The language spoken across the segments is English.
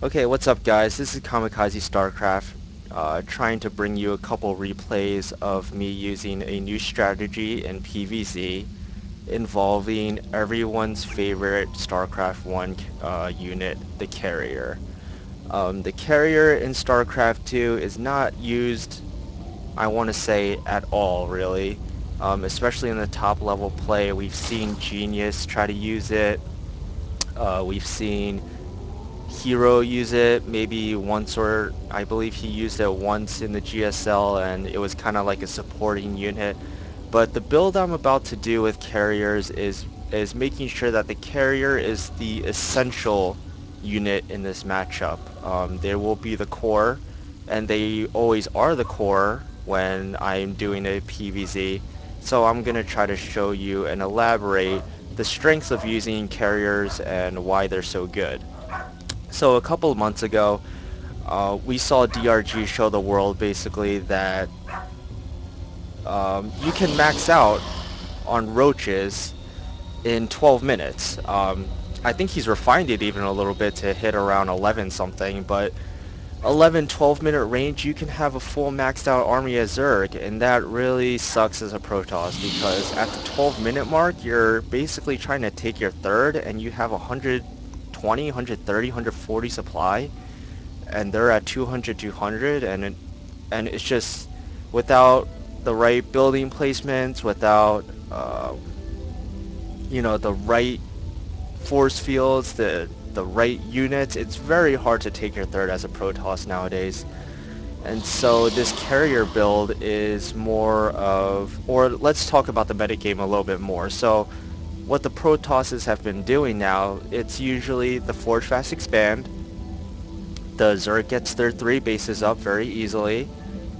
Okay, what's up guys? This is Kamikaze StarCraft, trying to bring you a couple replays of me using a new strategy in PvZ involving everyone's favorite StarCraft 1 unit, the carrier. The carrier in StarCraft 2 is not used, I want to say, at all really. Especially in the top level play, we've seen Genius try to use it. We've seen Hero use it maybe once, or I believe he used it once in the GSL, and it was kind of like a supporting unit. But the build I'm about to do with carriers is making sure that the carrier is the essential unit in this matchup. They will be the core, and they always are the core when I'm doing a PvZ. So I'm going to try to show you and elaborate the strengths of using carriers and why they're so good. So a couple of months ago, we saw DRG show the world basically that you can max out on roaches in 12 minutes. I think he's refined it even a little bit to hit around 11 something, but 11, 12-minute range, you can have a full maxed out army as Zerg, and that really sucks as a Protoss because at the 12-minute mark, you're basically trying to take your third, and you have 120, 130, 140 supply, and they're at 200, 200, and it's just without the right building placements, without the right force fields, the right units, it's very hard to take your third as a Protoss nowadays. And so this carrier build is more of, or let's talk about the metagame a little bit more. So what the Protosses have been doing now, it's usually the Forge Fast Expand, the Zerg gets their 3 bases up very easily,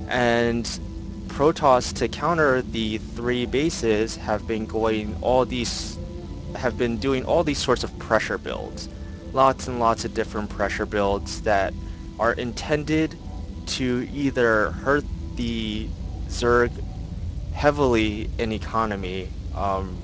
and Protoss, to counter the 3 bases, have been doing all these sorts of pressure builds. Lots and lots of different pressure builds that are intended to either hurt the Zerg heavily in economy, some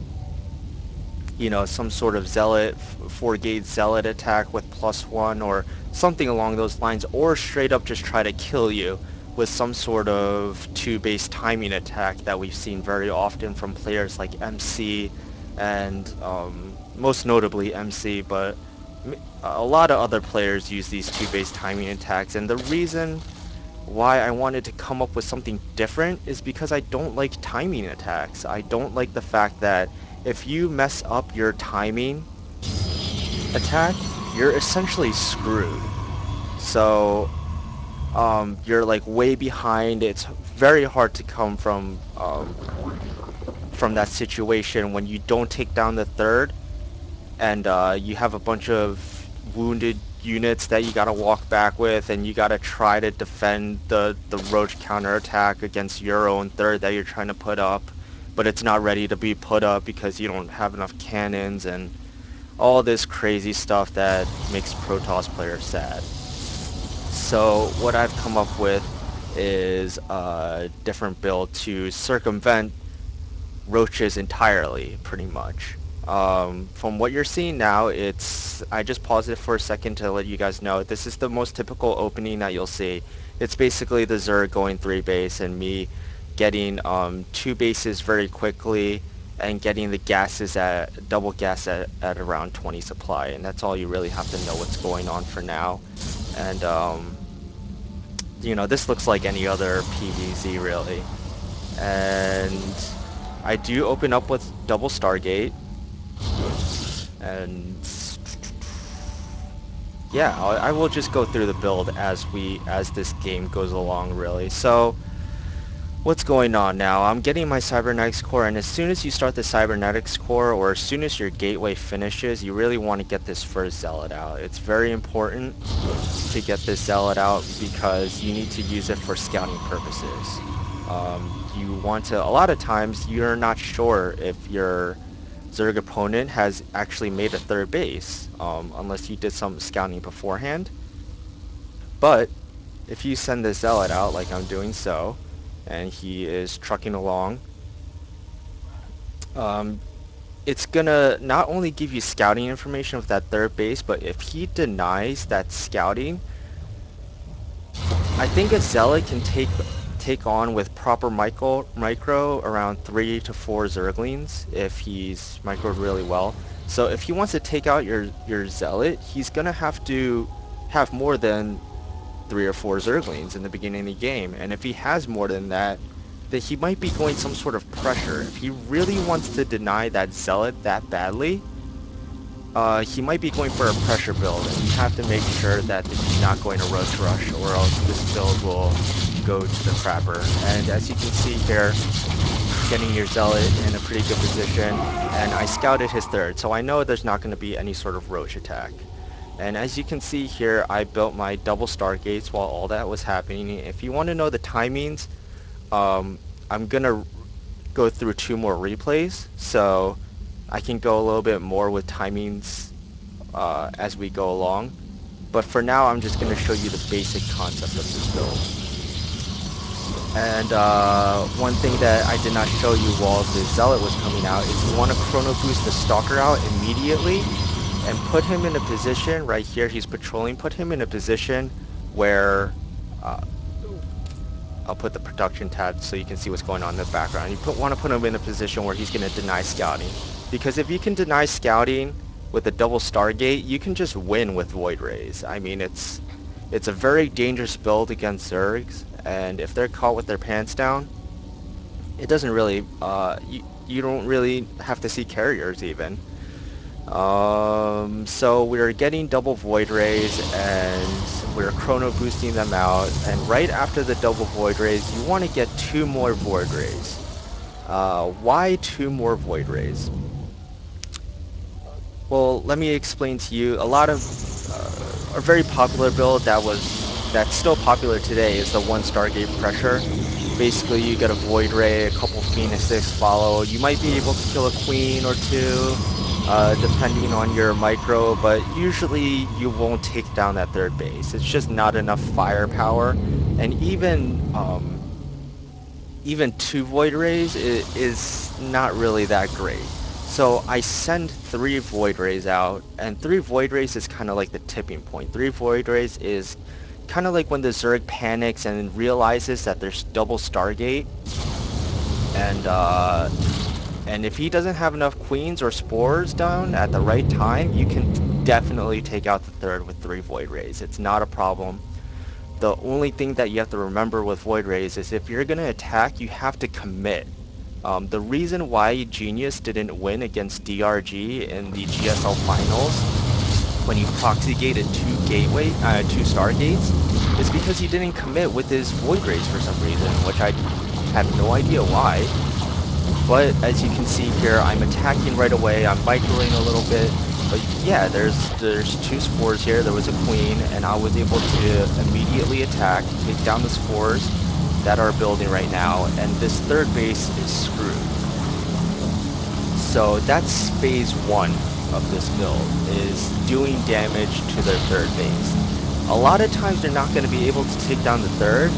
sort of zealot, 4-gate zealot attack with +1 or something along those lines, or straight up just try to kill you with some sort of 2-base timing attack that we've seen very often from players like MC and most notably MC, but a lot of other players use these 2-base timing attacks, and the reason why I wanted to come up with something different is because I don't like timing attacks. I don't like the fact that if you mess up your timing attack, you're essentially screwed. So you're like way behind. It's very hard to come from that situation when you don't take down the third, and you have a bunch of wounded units that you gotta walk back with, and you gotta try to defend the roach counterattack against your own third that you're trying to put up, but it's not ready to be put up because you don't have enough cannons and all this crazy stuff that makes Protoss players sad. So what I've come up with is a different build to circumvent roaches entirely, pretty much. From what you're seeing now, I just paused it for a second to let you guys know, this is the most typical opening that you'll see. It's basically the Zerg going 3 base and me getting 2 bases very quickly and getting the gases at double gas at around 20 supply, and that's all you really have to know what's going on for now. And this looks like any other PvZ really. And I do open up with double Stargate, and yeah, I will just go through the build as this game goes along really. So what's going on now? I'm getting my Cybernetics core, and as soon as you start the Cybernetics core, or as soon as your gateway finishes, you really want to get this first Zealot out. It's very important to get this Zealot out because you need to use it for scouting purposes. You want to, a lot of times you're not sure if your Zerg opponent has actually made a third base, unless you did some scouting beforehand. But if you send the Zealot out like I'm doing so, and he is trucking along, um, it's gonna not only give you scouting information of that third base, but if he denies that scouting, I think a zealot can take on with proper micro around 3 to 4 zerglings if he's microed really well. So if he wants to take out your zealot, he's gonna have to have more than 3 or 4 zerglings in the beginning of the game, and if he has more than that, then he might be going some sort of pressure. If he really wants to deny that zealot that badly, he might be going for a pressure build, and you have to make sure that he's not going to roach rush, or else this build will go to the crapper. And as you can see here, getting your zealot in a pretty good position, and I scouted his third, so I know there's not going to be any sort of roach attack. And as you can see here, I built my double stargates while all that was happening. If you want to know the timings, um, I'm gonna go through 2 more replays, so I can go a little bit more with timings as we go along. But for now, I'm just going to show you the basic concept of this build. And one thing that I did not show you while the Zealot was coming out is you want to chrono boost the Stalker out immediately and put him in a position, right here he's patrolling, put him in a position where uh, I'll put the production tab so you can see what's going on in the background. You want to put him in a position where he's going to deny scouting. Because if you can deny scouting with a double Stargate, you can just win with Void Rays. I mean, it's a very dangerous build against Zergs, and if they're caught with their pants down, it doesn't really, you don't really have to see carriers even. So we're getting double Void Rays and we're chrono boosting them out, and right after the double Void Rays you want to get 2 more Void Rays. Why 2 more Void Rays? Well, let me explain to you. A lot of a very popular build that's still popular today is the 1 Stargate Pressure. Basically, you get a Void Ray, a couple Phoenixes follow. You might be able to kill a Queen or 2, depending on your micro, but usually you won't take down that third base. It's just not enough firepower, and even 2 Void Rays is not really that great. So I send 3 Void Rays out, and 3 Void Rays is kind of like the tipping point. 3 Void Rays is kind of like when the Zerg panics and realizes that there's double Stargate, and if he doesn't have enough queens or spores down at the right time, you can definitely take out the third with 3 Void Rays. It's not a problem. The only thing that you have to remember with Void Rays is if you're going to attack, you have to commit. The reason why Genius didn't win against DRG in the GSL finals when he proxy gated 2 Stargates is because he didn't commit with his Void Rays for some reason, which I have no idea why. But as you can see here, I'm attacking right away, I'm microing a little bit, but yeah, there's 2 spores here, there was a queen, and I was able to immediately attack, take down the spores that are building right now, and this third base is screwed. So that's phase 1 of this build, is doing damage to their third base. A lot of times they're not going to be able to take down the third,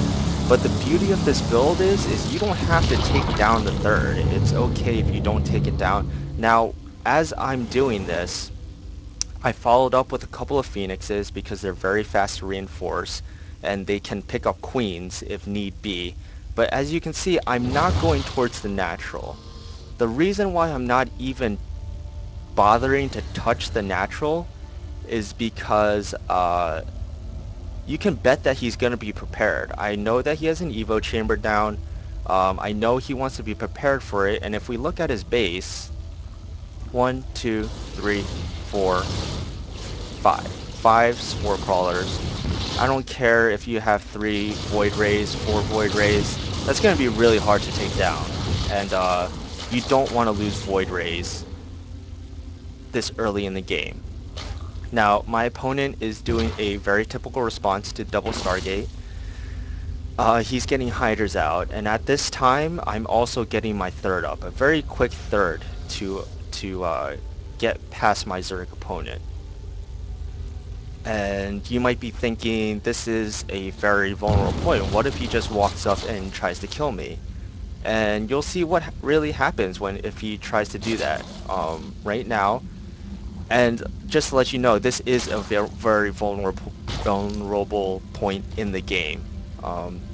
but the beauty of this build is you don't have to take down the third. It's okay if you don't take it down. Now, as I'm doing this, I followed up with a couple of Phoenixes because they're very fast to reinforce, and they can pick up queens if need be. But as you can see, I'm not going towards the natural. The reason why I'm not even bothering to touch the natural is because you can bet that he's going to be prepared. I know that he has an Evo chamber down. I know he wants to be prepared for it, and if we look at his base, 1, 2, 3, 4, 5. 5 spore crawlers. I don't care if you have 3 Void Rays, 4 Void Rays. That's going to be really hard to take down, and you don't want to lose Void Rays this early in the game. Now, my opponent is doing a very typical response to double Stargate. He's getting hiders out, and at this time, I'm also getting my third up. A very quick third to get past my Zerg opponent. And you might be thinking, this is a very vulnerable point. What if he just walks up and tries to kill me? and you'll see what really happens when if he tries to do that. Right now, and just to let you know, this is a very vulnerable point in the game.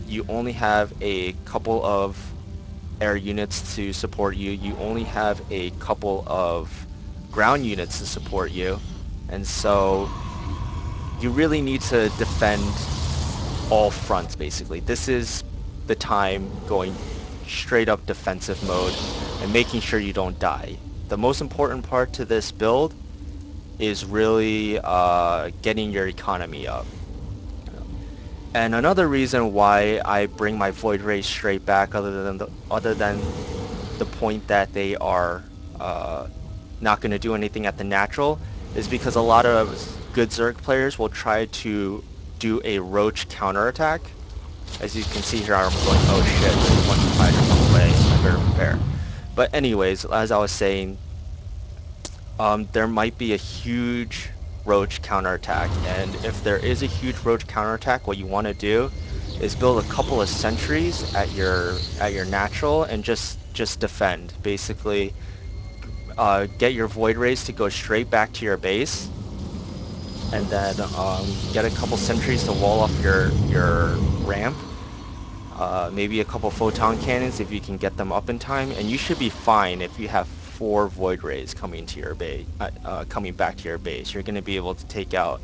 You only have a couple of air units to support you. You only have a couple of ground units to support you, and so you really need to defend all fronts basically. This is the time going straight up defensive mode and making sure you don't die. The most important part to this build is really getting your economy up. And another reason why I bring my Void Rays straight back, other than the point that they are not going to do anything at the natural, is because a lot of good Zerg players will try to do a Roach counterattack. As you can see here, I'm going, oh shit, there's a bunch of Hydras on the way, I better prepare. But anyways, as I was saying, there might be a huge Roach counterattack, and if there is a huge Roach counterattack, what you want to do is build a couple of sentries at your natural and just defend. Basically, get your Void Rays to go straight back to your base, and then get a couple sentries to wall off your ramp. Maybe a couple photon cannons if you can get them up in time, and you should be fine if you have 4 Void Rays coming to your base, coming back to your base. You're going to be able to take out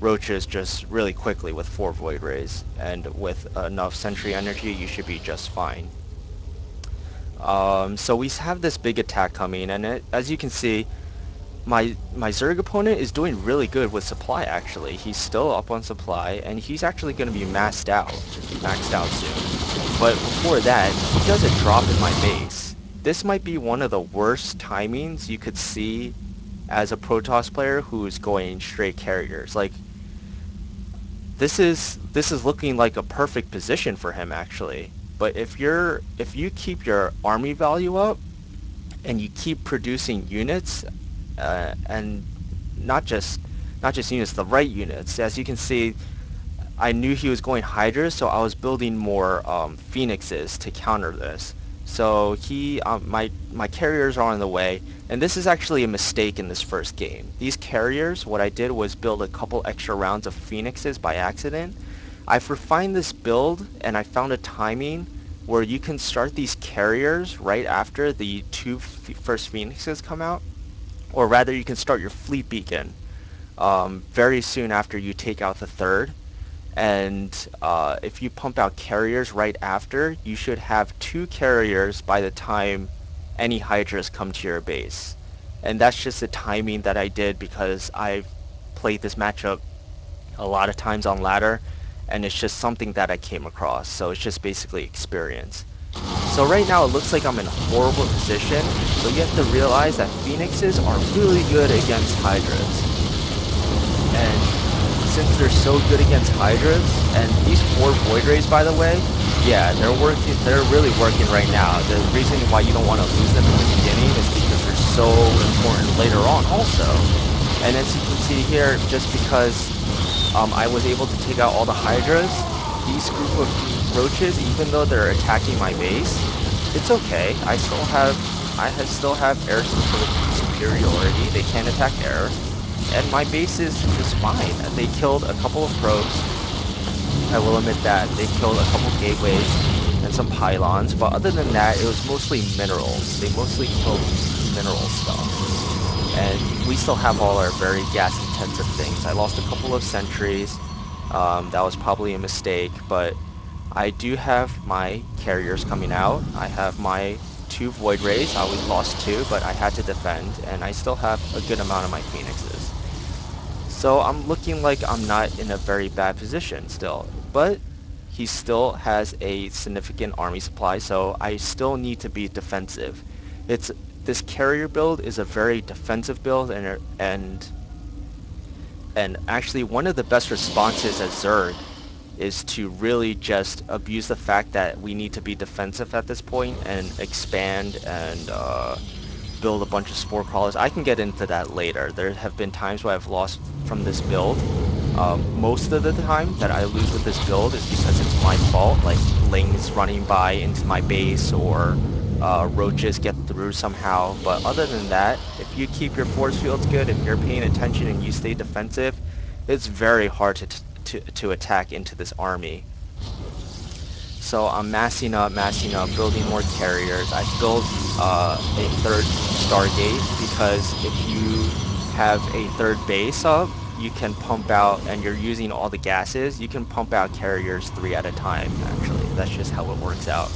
roaches just really quickly with 4 Void Rays, and with enough sentry energy, you should be just fine. So we have this big attack coming, and as you can see, my Zerg opponent is doing really good with supply actually. He's still up on supply, and he's actually going to be maxed out soon. But before that, he does a drop in my base. This might be one of the worst timings you could see as a Protoss player who is going straight carriers. Like, this is looking like a perfect position for him actually. But if you keep your army value up and you keep producing units, and not just not just units, the right units. As you can see, I knew he was going Hydras, so I was building more Phoenixes to counter this. So my carriers are on the way, and this is actually a mistake in this first game. These carriers, what I did was build a couple extra rounds of Phoenixes by accident. I've refined this build, and I found a timing where you can start these carriers right after the first Phoenixes come out, or rather you can start your fleet beacon very soon after you take out the third. And if you pump out carriers right after, you should have 2 carriers by the time any Hydras come to your base. And that's just the timing that I did because I've played this matchup a lot of times on ladder, and it's just something that I came across. So it's just basically experience. So right now it looks like I'm in a horrible position, but you have to realize that Phoenixes are really good against Hydras. And since they're so good against Hydras, and these 4 Void Rays, by the way, yeah, they're really working right now. The reason why you don't want to lose them in the beginning is because they're so important later on also. And as you can see here, just because I was able to take out all the Hydras, these group of roaches, even though they're attacking my base, it's okay. Still have air superiority. They can't attack air, and my base is just fine. They killed a couple of probes. I will admit that they killed a couple gateways and some pylons, but other than that, it was mostly minerals. They mostly killed mineral stuff. And we still have all our very gas-intensive things. I lost a couple of sentries. That was probably a mistake, but I do have my carriers coming out. I have my 2 Void Rays. I only lost 2, but I had to defend, and I still have a good amount of my Phoenixes. So I'm looking like I'm not in a very bad position still, but he still has a significant army supply, so I still need to be defensive. This carrier build is a very defensive build, and actually one of the best responses as Zerg is to really just abuse the fact that we need to be defensive at this point and expand and build a bunch of spore crawlers. I can get into that later. There have been times where I've lost from this build Most of the time that I lose with this build is because it's my fault, like lings running by into my base or roaches get through somehow. But other than that, if you keep your force fields good, if you're paying attention and you stay defensive, it's very hard to attack into this army. So I'm massing up, building more carriers. I've built a third Stargate because if you have a third base up, you can pump out, and you're using all the gases, you can pump out carriers 3 at a time, actually. That's just how it works out.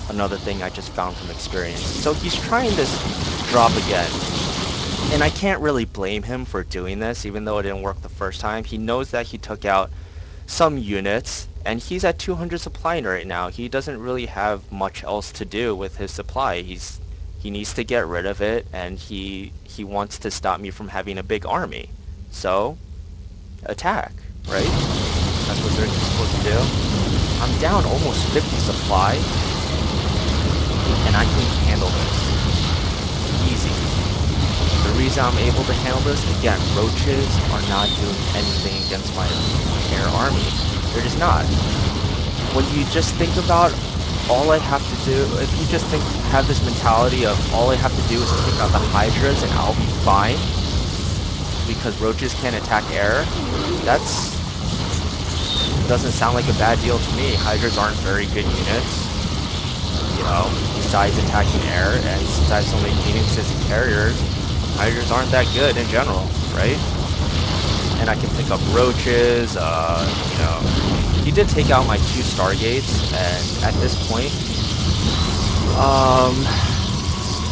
Another thing I just found from experience. So he's trying this drop again. And I can't really blame him for doing this, even though it didn't work the first time. He knows that he took out some units, and he's at 200 supply right now. He doesn't really have much else to do with his supply. He needs to get rid of it, and he wants to stop me from having a big army. So, attack, right? That's what they're supposed to do. I'm down almost 50 supply, and I can handle this. Easy. The reason I'm able to handle this, again, roaches are not doing anything against my air army. They're just not. When you just think about all I have to do, if you just have this mentality of all I have to do is take out the hydras and I'll be fine because roaches can't attack air, that's doesn't sound like a bad deal to me. Hydras aren't very good units, you know, besides attacking air, and since I have so many phoenixes and carriers, hydras aren't that good in general, right? And I can pick up roaches, you know. He did take out my 2 Stargates, and at this point,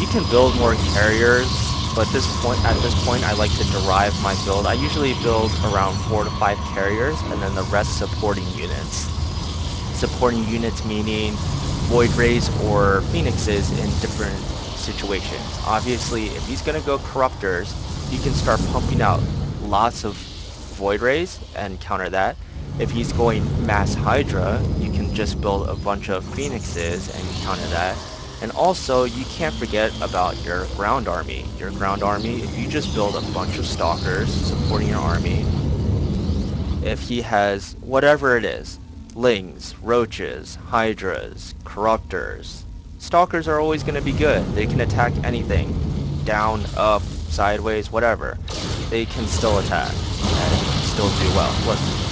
you can build more carriers, but at this point, I like to derive my build. I usually build around 4 to 5 carriers, and then the rest supporting units. Supporting units meaning Void Rays or Phoenixes in different situations. Obviously, if he's going to go Corruptors, you can start pumping out lots of Void Rays and counter that. If he's going Mass Hydra, you can just build a bunch of Phoenixes and counter that. And also, you can't forget about your ground army. Your ground army, if you just build a bunch of Stalkers supporting your army, if he has whatever it is, lings, roaches, hydras, corruptors, stalkers are always going to be good. They can attack anything, down, up, sideways, whatever. They can still attack and still do well.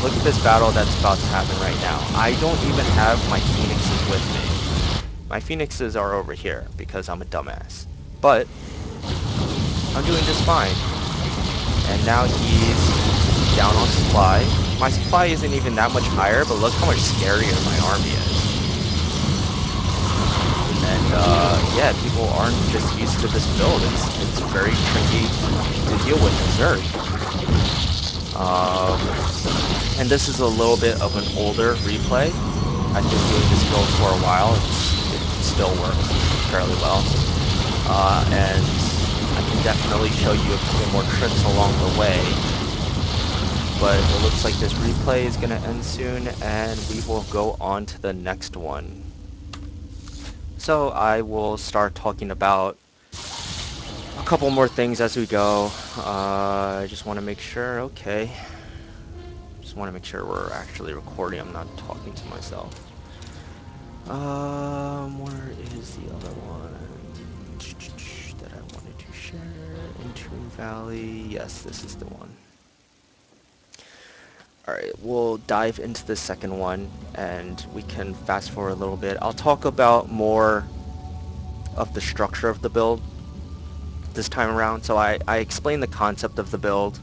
Look at this battle that's about to happen right now. I don't even have my phoenixes with me. My phoenixes are over here because I'm a dumbass. But I'm doing just fine. And now he's down on supply. My supply isn't even that much higher, but look how much scarier my army is. And yeah, people aren't just used to this build. It's very tricky to deal with in Zerg. And this is a little bit of an older replay. I've been doing this build for a while. It still works fairly well. And I can definitely show you a couple more tricks along the way. But it looks like this replay is going to end soon, and we will go on to the next one. So I will start talking about a couple more things as we go. I just want to make sure, okay. Just want to make sure we're actually recording. I'm not talking to myself. Where is the other one that I wanted to share? Intune Valley. Yes, this is the one. Alright, we'll dive into the second one, and we can fast forward a little bit. I'll talk about more of the structure of the build this time around. So I explained the concept of the build,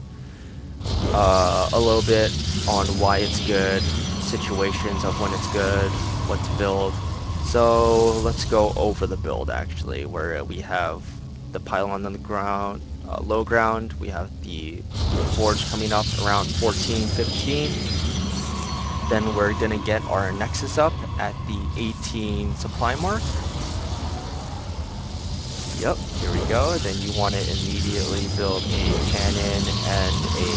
a little bit on why it's good, situations of when it's good, what to build. So let's go over the build actually, where we have the pylon on the ground, low ground, we have the forge coming up around 14, 15. Then we're gonna get our nexus up at the 18 supply mark. Yep, here we go. Then you want to immediately build a cannon and a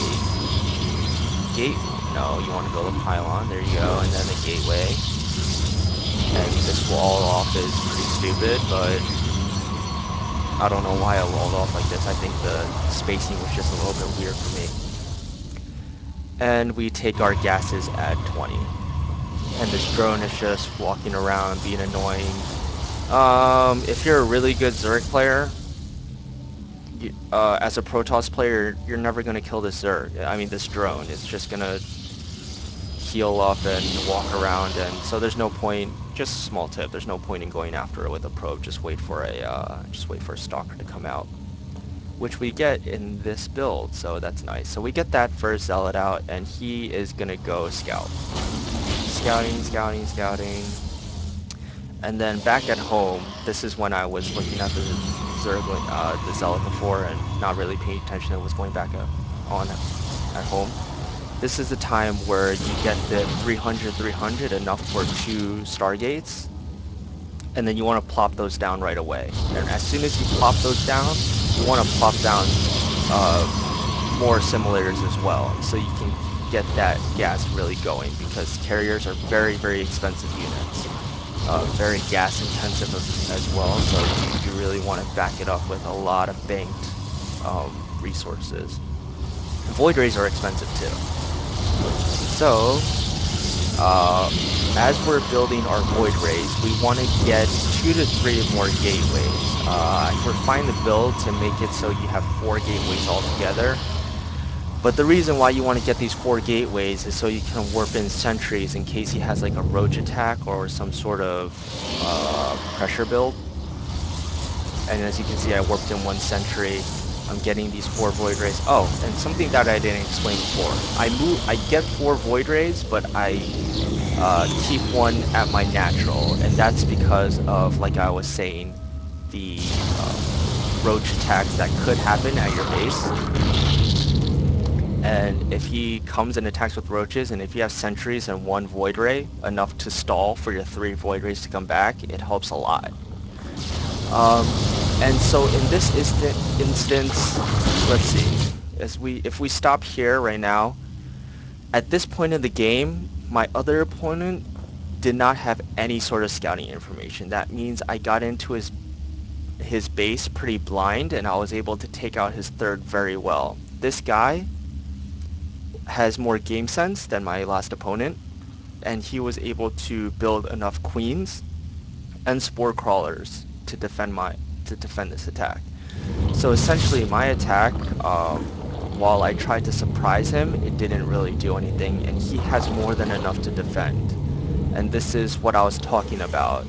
gate. No, you want to build a pylon. There you go, and then a gateway. And this wall off is pretty stupid, but I don't know why I walled off like this. I think the spacing was just a little bit weird for me. and we take our gases at 20. And this drone is just walking around being annoying. If you're a really good Zerg player, as a Protoss player, you're never gonna kill this Zerg. I mean, this drone. It's just gonna heal up and walk around, and so there's no point. Just a small tip: there's no point in going after it with a probe. Just wait for a stalker to come out, which we get in this build. So that's nice. So we get that first zealot out, and he is gonna go scout, scouting, scouting, scouting. And then back at home, this is when I was looking at the zealot before and not really paying attention to what's going back on at home. This is the time where you get the 300, enough for 2 Stargates, and then you want to plop those down right away. And as soon as you plop those down, you want to plop down uh, more simulators as well, so you can get that gas really going, because carriers are very, very expensive units. Very gas intensive as well, so you really want to back it up with a lot of banked resources. Void rays are expensive too. So, uh, as we're building our void rays, we want to get 2 to 3 more gateways. I refined the build to make it so you have 4 gateways altogether. But the reason why you want to get these 4 gateways is so you can warp in sentries in case he has like a roach attack or some sort of pressure build. And as you can see, I warped in 1 sentry. I'm getting these 4 void rays. Oh, and something that I didn't explain before. I get 4 void rays, but I keep one at my natural, and that's because of, like I was saying, the roach attacks that could happen at your base. And if he comes and attacks with roaches, and if you have sentries and 1 void ray, enough to stall for your 3 void rays to come back, it helps a lot. Um, and so in this instance, let's see, if we stop here right now, at this point in the game, my other opponent did not have any sort of scouting information. That means I got into his base pretty blind, and I was able to take out his third very well. This guy has more game sense than my last opponent, and he was able to build enough queens and spore crawlers to defend this attack. So essentially, my attack, while I tried to surprise him, it didn't really do anything, and he has more than enough to defend. And this is what I was talking about.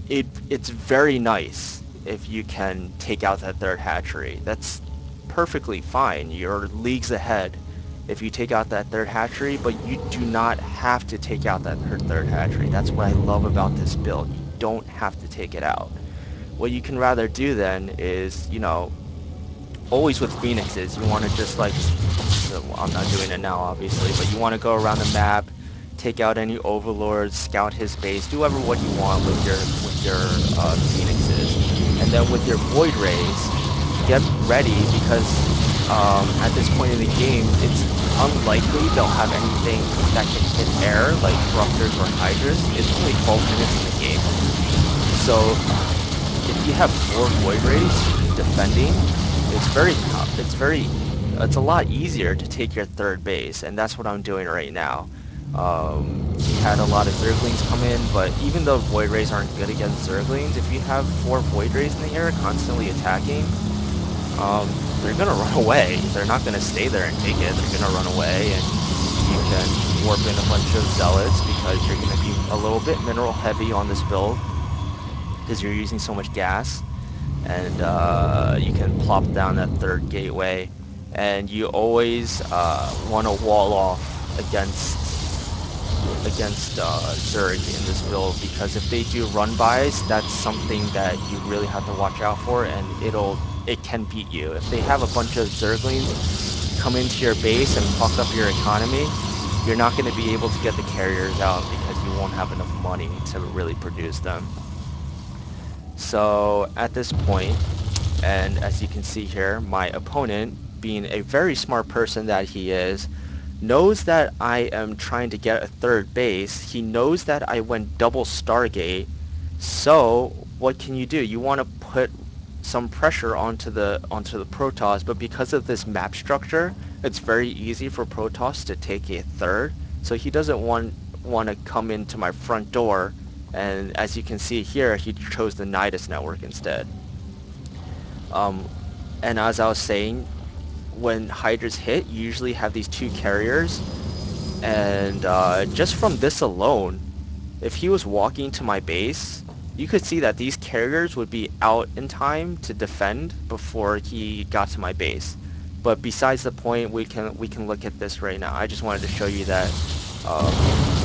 It's very nice if you can take out that third hatchery. That's perfectly fine. You're leagues ahead if you take out that third hatchery, but you do not have to take out that third hatchery. That's what I love about this build. You don't have to take it out. What you can rather do then is, always with Phoenixes, you want to just like, so I'm not doing it now obviously, but you want to go around the map, take out any overlords, scout his base, do whatever what you want with your Phoenixes, and then with your Void Rays, get ready because at this point in the game, it's unlikely they'll have anything that can hit air like Thrusters or Hydras. It's only 12 minutes in the game, so if you have 4 Void Rays defending, it's a lot easier to take your third base, and that's what I'm doing right now. He had a lot of Zerglings come in, but even though Void Rays aren't good against Zerglings, if you have 4 Void Rays in the air constantly attacking, they're gonna run away. They're not gonna stay there and take it. They're gonna run away, and you can warp in a bunch of Zealots because you're gonna be a little bit mineral heavy on this build because you're using so much gas, and you can plop down that third gateway, and you always want to wall off against Zerg in this build, because if they do run-bys, that's something that you really have to watch out for, and it can beat you. If they have a bunch of Zerglings come into your base and fuck up your economy, you're not going to be able to get the carriers out because you won't have enough money to really produce them. So at this point, and as you can see here, my opponent, being a very smart person that he is, knows that I am trying to get a third base. He knows that I went double Stargate. So what can you do? You want to put some pressure onto the Protoss, but because of this map structure, it's very easy for Protoss to take a third, so he doesn't want to come into my front door, and as you can see here, he chose the Nidus network instead. Um, and as I was saying, when Hydras hit, you usually have these two carriers, and just from this alone, if he was walking to my base, you could see that these carriers would be out in time to defend before he got to my base. But besides the point, we can look at this right now. I just wanted to show you that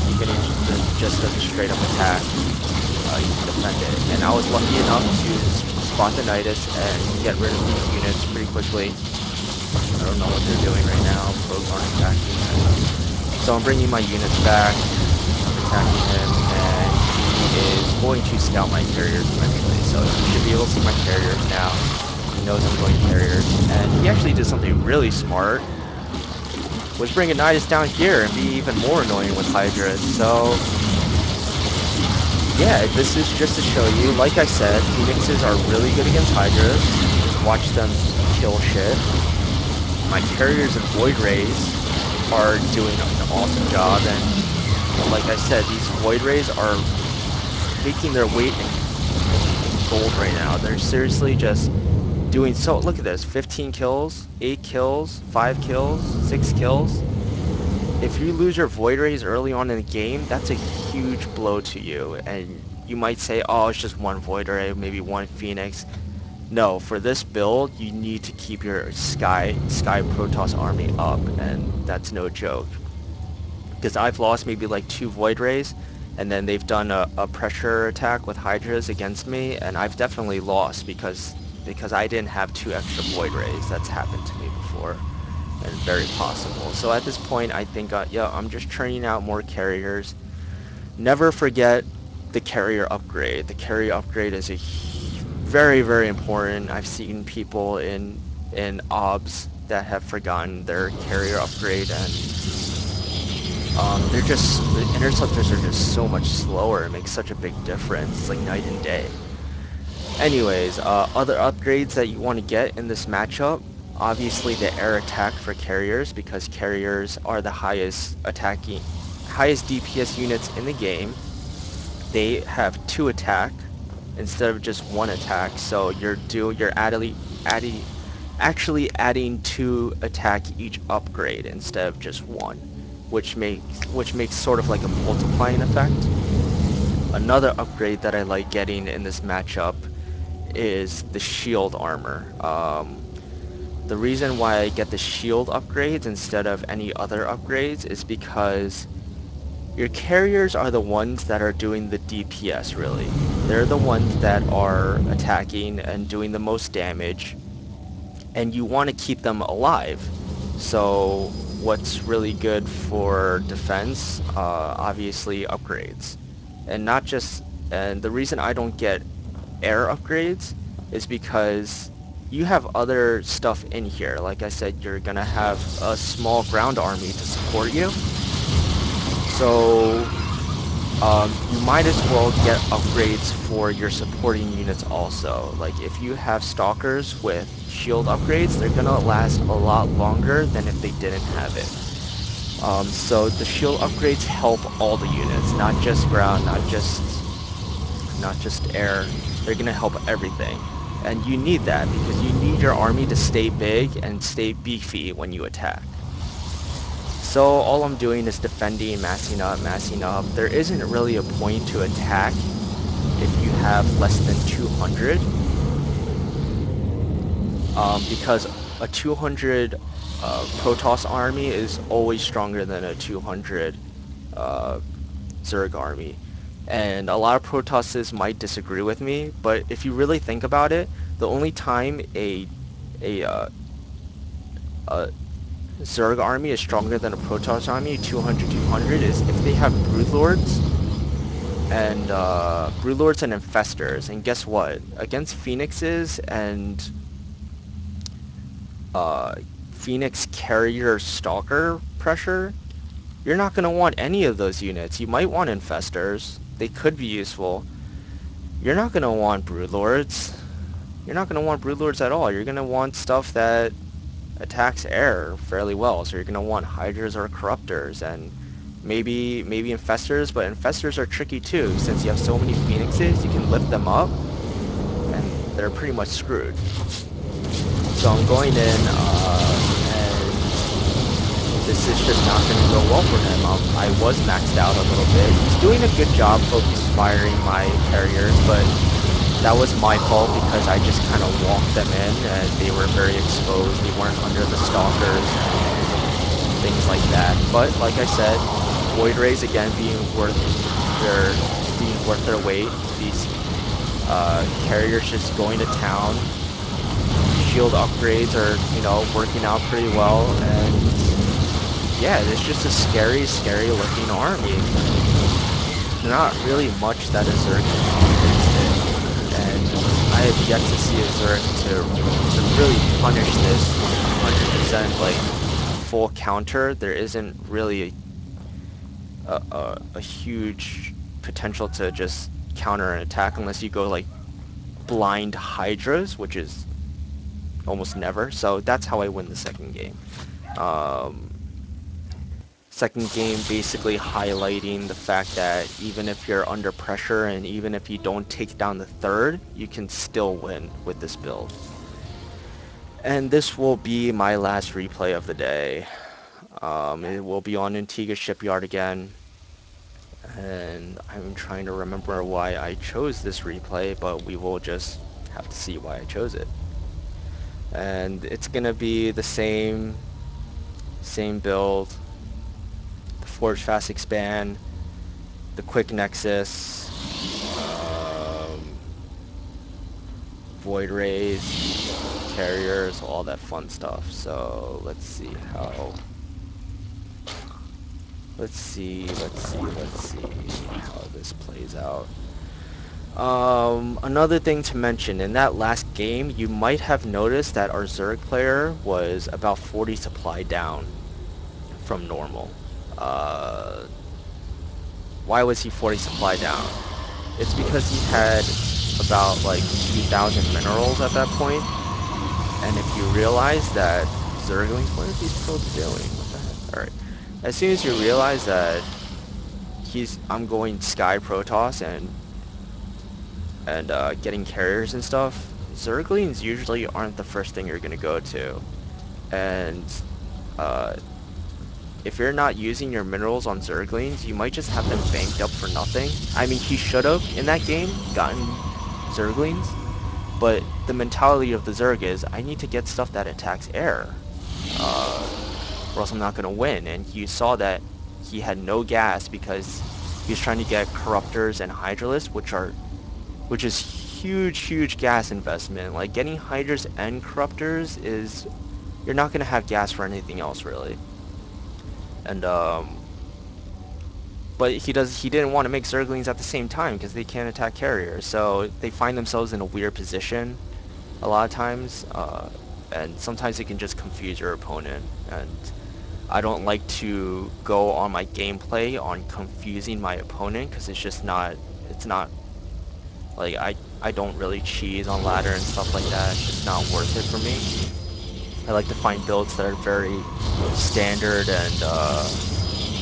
even in just as a straight up attack, you can defend it. And I was lucky enough to spot the Nidus and get rid of these units pretty quickly. I don't know what they're doing right now. Probes aren't attacking. So I'm bringing my units back. I'm attacking him, and he is going to scout my carriers eventually. So he should be able to see my carriers now. He knows I'm going carriers, and he actually did something really smart, was bringing Nidus down here and be even more annoying with Hydras. So yeah, this is just to show you, like I said, Phoenixes are really good against Hydras. Just watch them kill shit. My carriers and Void Rays are doing an awesome job, and like I said, these Void Rays are making their weight in gold right now. They're seriously just doing so. Look at this, 15 kills, 8 kills, 5 kills, 6 kills. If you lose your Void Rays early on in the game, that's a huge blow to you, and you might say, oh, it's just one Void Ray, maybe one Phoenix. No, for this build, you need to keep your Sky Protoss army up, and that's no joke. Because I've lost maybe like 2 Void Rays, and then they've done a pressure attack with Hydras against me, and I've definitely lost because I didn't have 2 extra Void Rays. That's happened to me before, and very possible. So at this point, I think, yeah, I'm just churning out more carriers. Never forget the carrier upgrade. The carrier upgrade is a very, very important. I've seen people in OBS that have forgotten their carrier upgrade, and the interceptors are just so much slower. It makes such a big difference. It's like night and day. Anyways, other upgrades that you want to get in this matchup, obviously the air attack for carriers, because carriers are the highest DPS units in the game. They have 2 attack instead of just 1 attack, so you're adding actually adding 2 attack each upgrade instead of just 1, which makes sort of like a multiplying effect. Another upgrade that I like getting in this matchup is the shield armor. The reason why I get the shield upgrades instead of any other upgrades is because your carriers are the ones that are doing the DPS, really. They're the ones that are attacking and doing the most damage, and you want to keep them alive. So what's really good for defense? Obviously upgrades. And not just, and the reason I don't get air upgrades is because you have other stuff in here. Like I said, you're gonna have a small ground army to support you. So you might as well get upgrades for your supporting units also. Like if you have stalkers with shield upgrades, they're gonna last a lot longer than if they didn't have it. So the shield upgrades help all the units, not just ground, not just air. They're gonna help everything. And you need that because you need your army to stay big and stay beefy when you attack. So all I'm doing is defending, massing up, massing up. There isn't really a point to attack if you have less than 200, because a 200 Protoss army is always stronger than a 200 uh, Zerg army. And a lot of Protosses might disagree with me, but if you really think about it, the only time a, a Zerg army is stronger than a Protoss army, 200-200, is if they have Broodlords and Infestors. And guess what? Against Phoenixes and uh, Phoenix Carrier Stalker pressure, you're not going to want any of those units. You might want Infestors. They could be useful. You're not going to want Broodlords. You're not going to want Broodlords at all. You're going to want stuff that attacks air fairly well, so you're gonna want hydras or corruptors, and maybe infestors, but infestors are tricky too. Since you have so many phoenixes, you can lift them up, and they're pretty much screwed. So I'm going in, and this is just not going to go well for him. I was maxed out a little bit. He's doing a good job focus firing my carriers, but that was my fault because I just kind of walked them in and they were very exposed. They weren't under the stalkers and things like that. But like I said, Void Rays again being worth their weight. These carriers just going to town. Shield upgrades are, working out pretty well, and yeah, it's just a scary, scary looking army. Not really much that a Zerg can do against it, and I have yet to see a Zerg to really punish this 100% like full counter. There isn't really a huge potential to just counter an attack unless you go like blind Hydras, which is almost never. So that's how I win the second game. Um, Second game basically highlighting the fact that even if you're under pressure and even if you don't take down the third, you can still win with this build. And this will be my last replay of the day. It will be on Antigua Shipyard again. And I'm trying to remember why I chose this replay, but we will just have to see why I chose it. And it's gonna be the same build, the Forge Fast Expand, the Quick Nexus, Void Rays, carriers, all that fun stuff. So let's see how this plays out. Another thing to mention, in that last game, you might have noticed that our Zerg player was about 40 supply down from normal. Uh, why was he 40 supply down? It's because he had about like 2,000 minerals at that point. And if you realize that Zerglings, what are these probes doing? What the heck? Alright. As soon as you realize that I'm going Sky Protoss and getting carriers and stuff, Zerglings usually aren't the first thing you're gonna go to. And uh, if you're not using your minerals on Zerglings, you might just have them banked up for nothing. I mean, he should have, in that game, gotten Zerglings, but the mentality of the Zerg is, I need to get stuff that attacks air, or else I'm not going to win. And you saw that he had no gas because he was trying to get Corruptors and Hydralisks, which is huge, huge gas investment. Like, getting Hydras and Corruptors is, you're not going to have gas for anything else, really. And, but he didn't want to make Zerglings at the same time because they can't attack carriers, so they find themselves in a weird position a lot of times, and sometimes it can just confuse your opponent, and I don't like to go on my gameplay on confusing my opponent because it's not, like, I don't really cheese on ladder and stuff like that. It's just not worth it for me. I like to find builds that are very standard and,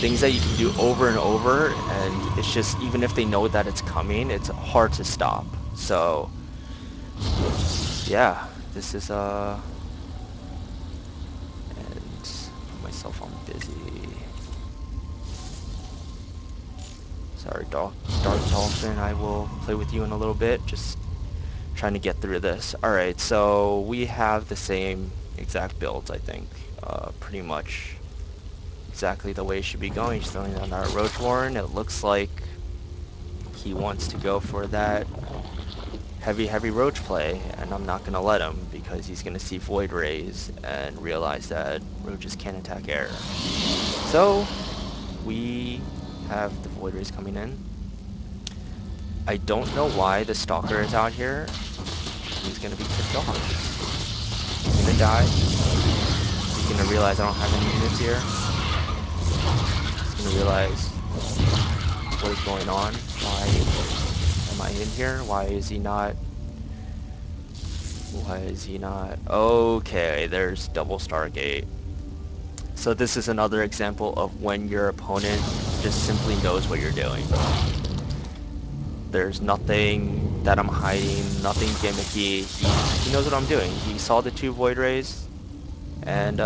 things that you can do over and over, and it's just, even if they know that it's coming, it's hard to stop. So, yeah, this is, and put myself on busy. Sorry, Dark Dolphin, I will play with you in a little bit, just trying to get through this. Alright, so we have the same exact builds, I think. Pretty much exactly the way it should be going. He's throwing on that Roach Warren. It looks like he wants to go for that heavy Roach play, and I'm not going to let him because he's going to see Void Rays and realize that Roaches can't attack air. So, we have the Void Rays coming in. I don't know why the Stalker is out here. He's going to be tipped off. He's going to die. He's going to realize I don't have any units here. He's going to realize what is going on. Why am I in here? Why is he not Why is he not? Okay, there's double Stargate. So this is another example of when your opponent just simply knows what you're doing. There's nothing that I'm hiding, nothing gimmicky. He knows what I'm doing. He saw the two Void Rays, and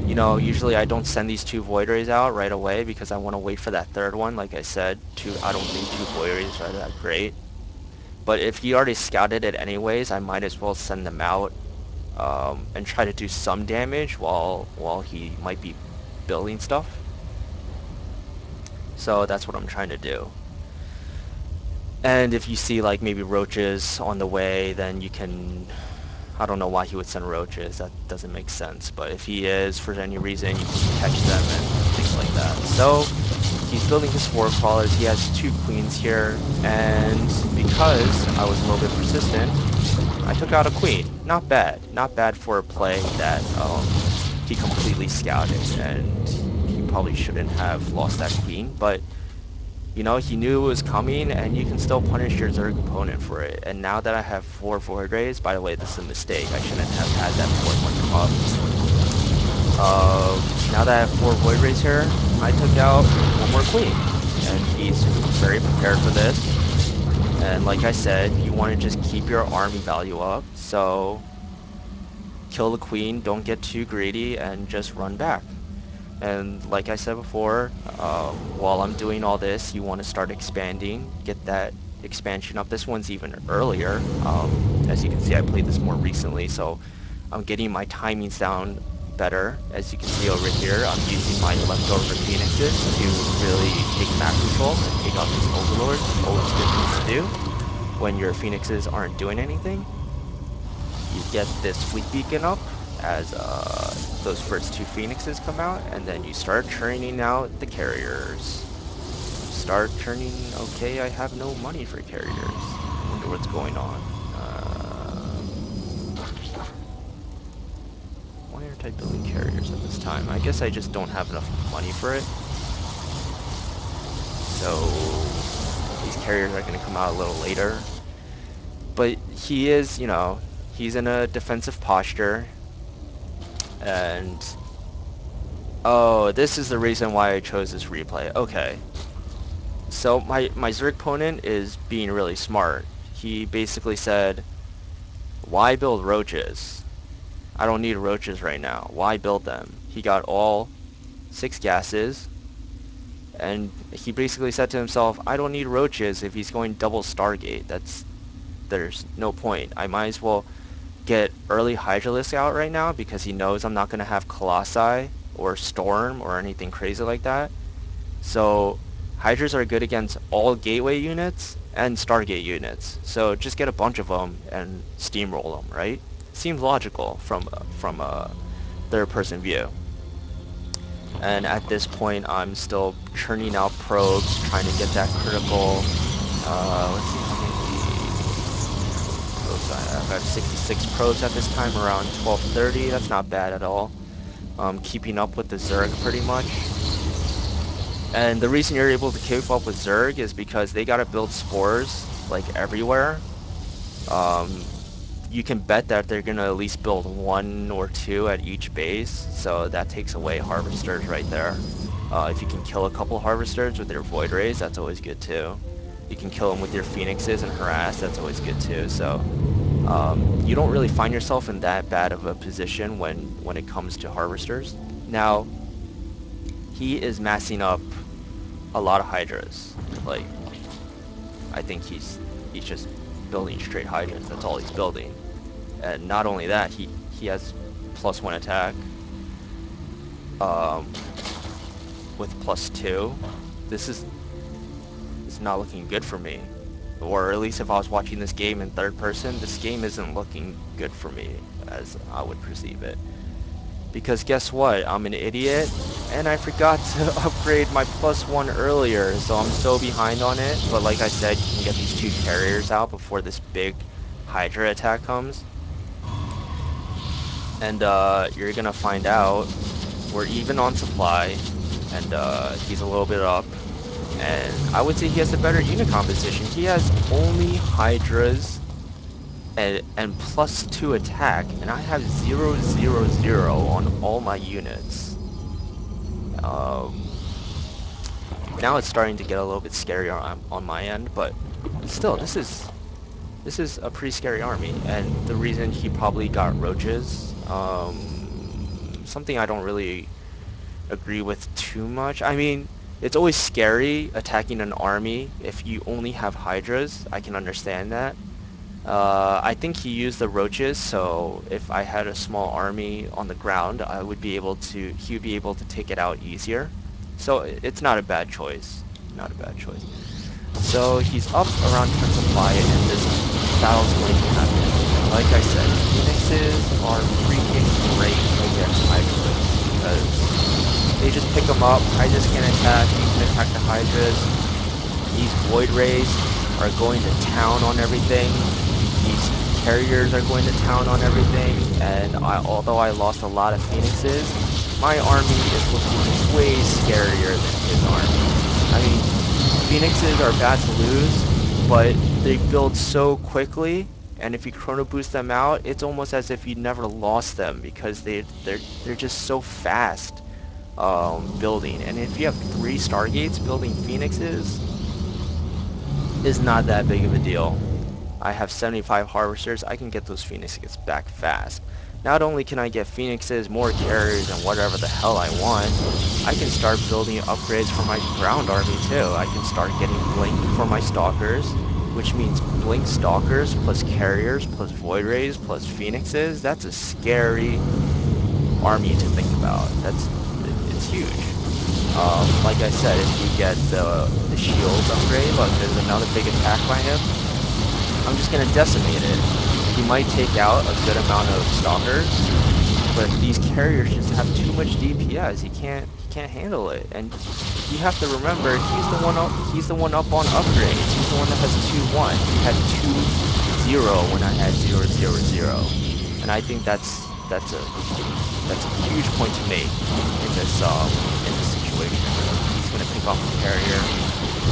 you know, usually I don't send these two Void Rays out right away because I want to wait for that third one. Like I said, I don't think two Void Rays are that great. But if he already scouted it anyways, I might as well send them out and try to do some damage while he might be building stuff. So that's what I'm trying to do. And if you see like maybe roaches on the way, then you can... I don't know why he would send roaches. That doesn't make sense. But if he is for any reason, you can catch them and things like that. So he's building his four crawlers. He has two queens here, and because I was a little bit persistent, I took out a queen. Not bad. Not bad for a play that he completely scouted, and he probably shouldn't have lost that queen. But you know, he knew it was coming, and you can still punish your Zerg opponent for it. And now that I have 4 Void Rays, by the way, this is a mistake. I shouldn't have had that fourth one come up. Now that I have 4 Void Rays here, I took out one more queen. And he's very prepared for this. And like I said, you want to just keep your army value up. So kill the queen, don't get too greedy, and just run back. And like I said before, while I'm doing all this, you want to start expanding, get that expansion up. This one's even earlier. As you can see, I played this more recently, so I'm getting my timings down better. As you can see over here, I'm using my leftover phoenixes to really take map control and take out these overlords. Always good things to do when your phoenixes aren't doing anything. You get this fleet beacon up as those first two phoenixes come out, and then you start churning out the carriers. You start churning... Okay, I have no money for carriers. I wonder what's going on. Why aren't I building carriers at this time? I guess I just don't have enough money for it. So these carriers are going to come out a little later. But he is, you know, he's in a defensive posture, and oh, this is the reason why I chose this replay. Okay. So my Zerg opponent is being really smart. He basically said, why build roaches? I don't need roaches right now. Why build them? He got all 6 gases, and he basically said to himself, I don't need roaches if he's going double Stargate. There's no point. I might as well get early Hydralisk out right now because he knows I'm not going to have Colossi or Storm or anything crazy like that. So Hydras are good against all Gateway units and Stargate units. So just get a bunch of them and steamroll them, right? Seems logical from a third-person view. And at this point, I'm still churning out probes, trying to get that critical. Let's see how many probes I have. I have 66 probes at this time, around 1230. That's not bad at all. Keeping up with the Zerg pretty much. And the reason you're able to keep up with Zerg is because they gotta build spores, like, everywhere. Um, you can bet that they're gonna at least build 1 or 2 at each base, so that takes away harvesters right there. If you can kill a couple harvesters with your Void Rays, that's always good too. You can kill them with your Phoenixes and harass, that's always good too. So you don't really find yourself in that bad of a position when it comes to harvesters. Now, he is massing up a lot of Hydras. Like, I think he's just building straight Hydras. That's all he's building. And not only that, he has +1 attack um, with +2. This is not looking good for me. Or at least if I was watching this game in third person, this game isn't looking good for me as I would perceive it. Because guess what? I'm an idiot, and I forgot to upgrade my +1 earlier, so I'm so behind on it. But like I said, you can get these 2 carriers out before this big Hydra attack comes. And you're gonna find out we're even on supply, and he's a little bit up. And I would say he has a better unit composition. He has only Hydras and +2 attack, and I have 0, 0, 0 on all my units. Um, Now it's starting to get a little bit scarier on my end, but still, this is a pretty scary army, and the reason he probably got roaches, something I don't really agree with too much. I mean, it's always scary attacking an army if you only have hydras. I can understand that. I think he used the roaches, so if I had a small army on the ground, he would be able to take it out easier. So it's not a bad choice. Not a bad choice. So he's up around 10 supply, and this battle's going to happen. And like I said, Phoenixes are freaking great against Hydras because they just pick them up. Hydras can attack. You can attack the Hydras. These Void Rays are going to town on everything. These carriers are going to town on everything. And although I lost a lot of Phoenixes, my army is looking way scarier than his army. I mean, Phoenixes are bad to lose, but they build so quickly, and if you chrono boost them out, it's almost as if you never lost them because they're just so fast building. And if you have 3 Stargates, building Phoenixes is not that big of a deal. I have 75 harvesters, I can get those phoenixes back fast. Not only can I get phoenixes, more carriers, and whatever the hell I want, I can start building upgrades for my ground army too. I can start getting blink for my stalkers, which means blink stalkers plus carriers plus void rays plus phoenixes. That's a scary army to think about. It's huge. Like I said, if you get the shield upgrade, look, there's another big attack by him. I'm just gonna decimate it. He might take out a good amount of stalkers, but these carriers just have too much DPS. He can't handle it. And you have to remember he's the one up on upgrades. He's the one that has 2-1. He had 2-0 when I had 0-0-0. And I think that's a huge point to make in this situation. He's gonna pick off the carrier,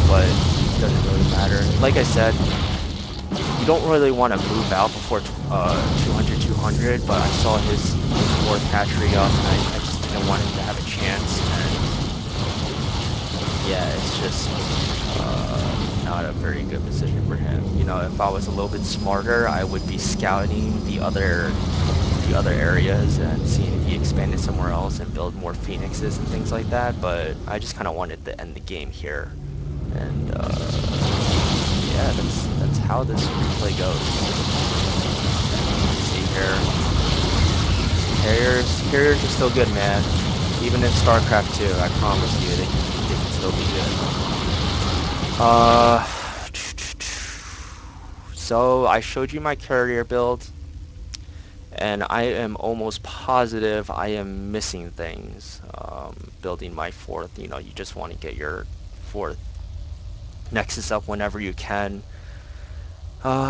but it doesn't really matter. Like I said, you don't really want to move out before 200, 200, but I saw his fourth hatchery up, and I just didn't want him to have a chance, and yeah, it's just not a very good position for him. You know, if I was a little bit smarter, I would be scouting the other areas and seeing if he expanded somewhere else and build more phoenixes and things like that, but I just kind of wanted to end the game here. And yeah, that's how this replay goes. See here, carriers are still good, man. Even in StarCraft 2, I promise you, they can still be good. Uh, so I showed you my carrier build, and I am almost positive I am missing things. Building my fourth, you just want to get your fourth Nexus up whenever you can.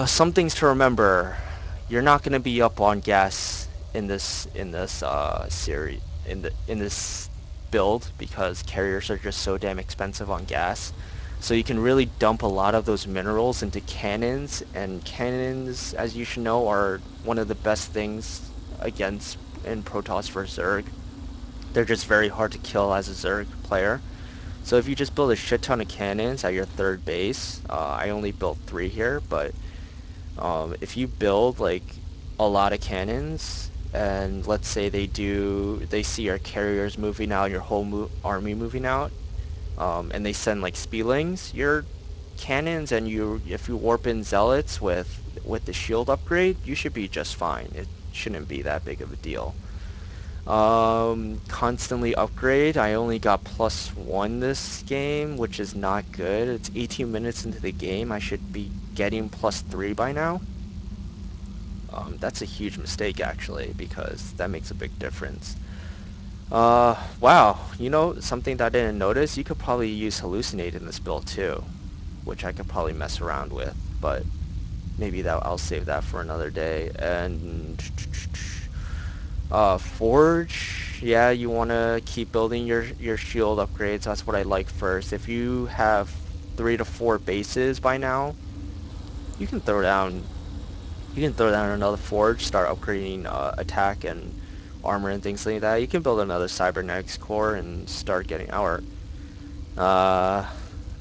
Some things to remember. You're not going to be up on gas in this series in this build because carriers are just so damn expensive on gas. So you can really dump a lot of those minerals into cannons, and cannons, as you should know, are one of the best things against in Protoss for Zerg. They're just very hard to kill as a Zerg player. So if you just build a shit ton of cannons at your third base, I only built 3 here, but if you build like a lot of cannons, and let's say they see your carriers moving out, your whole army moving out, and they send like speedlings, your cannons, and if you warp in zealots with the shield upgrade, you should be just fine. It shouldn't be that big of a deal. Constantly upgrade. I only got +1 this game, which is not good. It's 18 minutes into the game. I should be getting +3 by now. That's a huge mistake actually, because that makes a big difference. Wow. Something that I didn't notice, you could probably use hallucinate in this build too, which I could probably mess around with, but maybe that I'll save that for another day. And Forge, yeah, you want to keep building your shield upgrades. That's what I like first. If you have 3 to 4 bases by now, you can throw down You can throw down another forge, start upgrading attack and armor and things like that. You can build another cybernetics core and start getting our. Uh,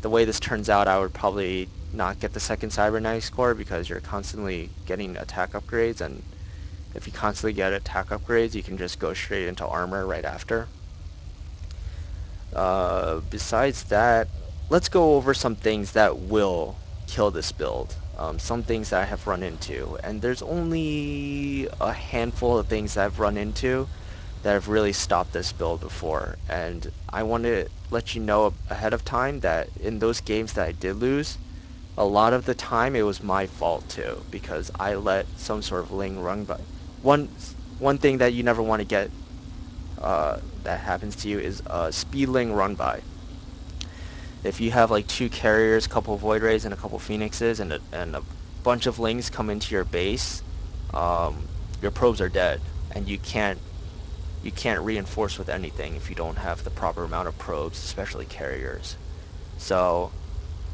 the way this turns out, I would probably not get the second cybernetics core because you're constantly getting attack upgrades, and if you constantly get attack upgrades, you can just go straight into armor right after. Besides that, let's go over some things that will kill this build. Some things that I have run into, and there's only a handful of things that I've run into that have really stopped this build before. And I want to let you know ahead of time that in those games that I did lose, a lot of the time it was my fault too, because I let some sort of Ling run by. One one thing that you never want to get that happens to you is speedling run by. If you have like two carriers, a couple void rays, and a couple phoenixes, and a bunch of lings come into your base, your probes are dead, and you can't reinforce with anything if you don't have the proper amount of probes, especially carriers. So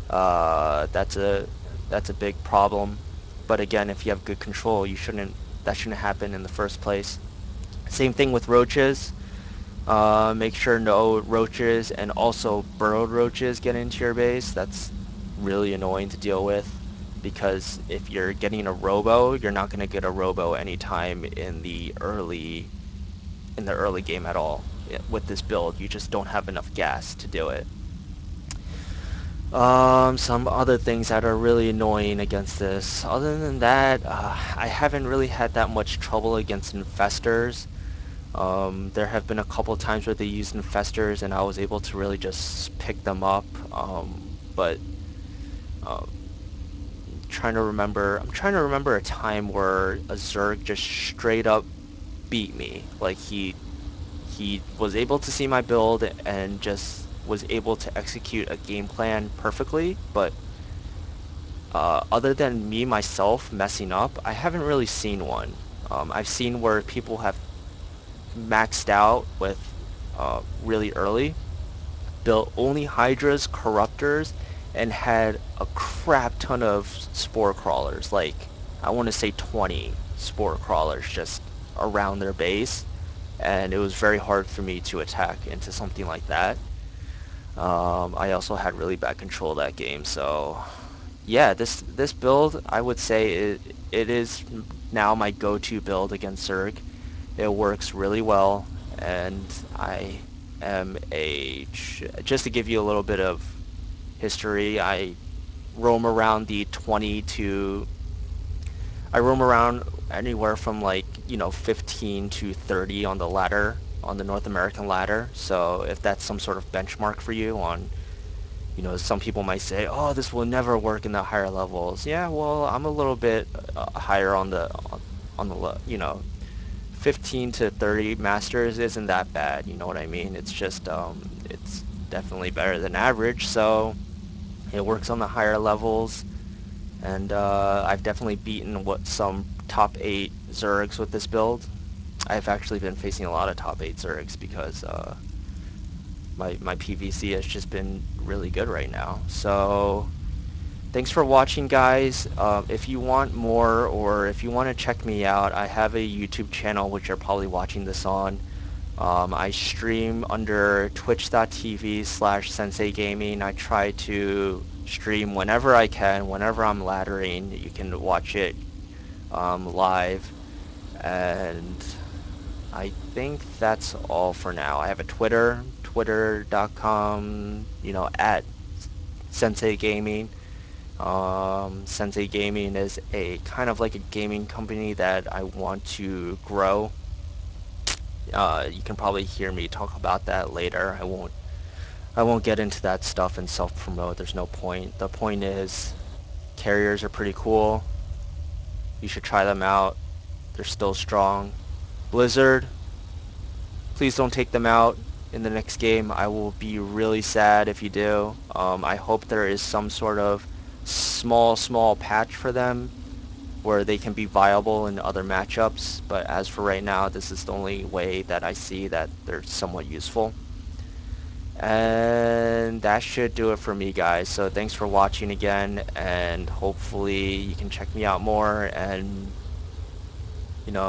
that's a big problem. But again, if you have good control, you shouldn't that shouldn't happen in the first place. Same thing with roaches. Make sure no roaches and also burrowed roaches get into your base. That's really annoying to deal with because if you're getting a robo, you're not going to get a robo anytime in the early game at all. With this build, you just don't have enough gas to do it. Some other things that are really annoying against this. Other than that, I haven't really had that much trouble against infestors. There have been a couple times where they used infestors and I was able to really just pick them up. But um, I'm trying to remember a time where a Zerg just straight up beat me. Like he was able to see my build and just was able to execute a game plan perfectly. But other than me myself messing up, I haven't really seen one. I've seen where people have maxed out with really early, built only Hydras, Corruptors, and had a crap ton of Spore Crawlers. Like, I want to say 20 Spore Crawlers just around their base. And it was very hard for me to attack into something like that. I also had really bad control of that game, so yeah, this build I would say it is now my go-to build against Zerg. It works really well, and I am just to give you a little bit of history, roam around the 20 to I roam around anywhere from like, 15 to 30 on the ladder, on the North American ladder. So if that's some sort of benchmark for you on, some people might say, oh, this will never work in the higher levels. Yeah, well, I'm a little bit higher on the 15 to 30 masters isn't that bad, you know what I mean? It's just, it's definitely better than average, so it works on the higher levels. And I've definitely beaten some top 8 Zergs with this build. I've actually been facing a lot of top 8 Zergs because my PVC has just been really good right now. So thanks for watching, guys. If you want more or if you want to check me out, I have a YouTube channel which you're probably watching this on. I stream under twitch.tv/sensei gaming. I try to stream whenever I can, whenever I'm laddering. You can watch it live. And I think that's all for now. I have a Twitter, twitter.com, at Sensei Gaming. Sensei Gaming is a kind of like a gaming company that I want to grow. You can probably hear me talk about that later. I won't get into that stuff and self-promote. There's no point. The point is, carriers are pretty cool. You should try them out. They're still strong. Blizzard, please don't take them out in the next game. I will be really sad if you do. I hope there is some sort of small patch for them where they can be viable in other matchups. But as for right now, this is the only way that I see that they're somewhat useful. And that should do it for me, guys. So thanks for watching again, and hopefully you can check me out more. And,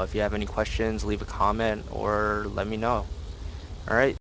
if you have any questions, leave a comment or let me know. All right.